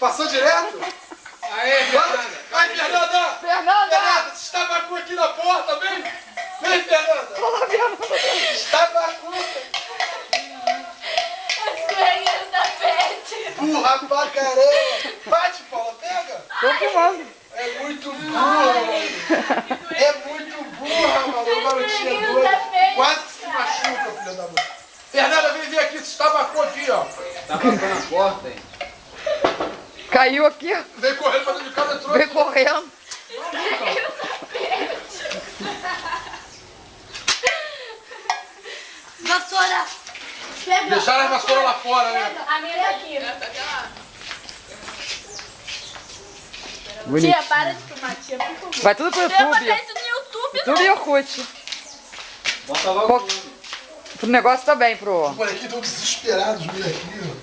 Passou direto? Aê, Fernanda! Vai, Fernanda! Fernanda! Você estabacou aqui na porta, vem! Vem, Fernanda! Olá, Fernanda! Estabacou! Escorreguei no tapete. Burra pra caramba! Bate, Paula, pega! Tô filmando. É muito burra, mano! É muito burra, mano! Garotinha doida! Quase que se machuca, filha da mãe! Fernanda, vem ver aqui, você estabacou aqui, ó! Tá passando a porta, hein? Caiu aqui, ó. Vem correndo pra dentro de casa, trouxe! Veio correndo. Escorreguei no tapete. Vassoura. Pega. Deixaram a vassoura lá fora, né? A minha tá aqui. Bonito. Tia, para de filmar, tia, por favor. Vai tudo pro Eu vou botar YouTube. isso no YouTube, Tudo e Orkut. Bota logo. Pro negócio também, pro... Olha aqui, estão desesperados meio aqui, ó.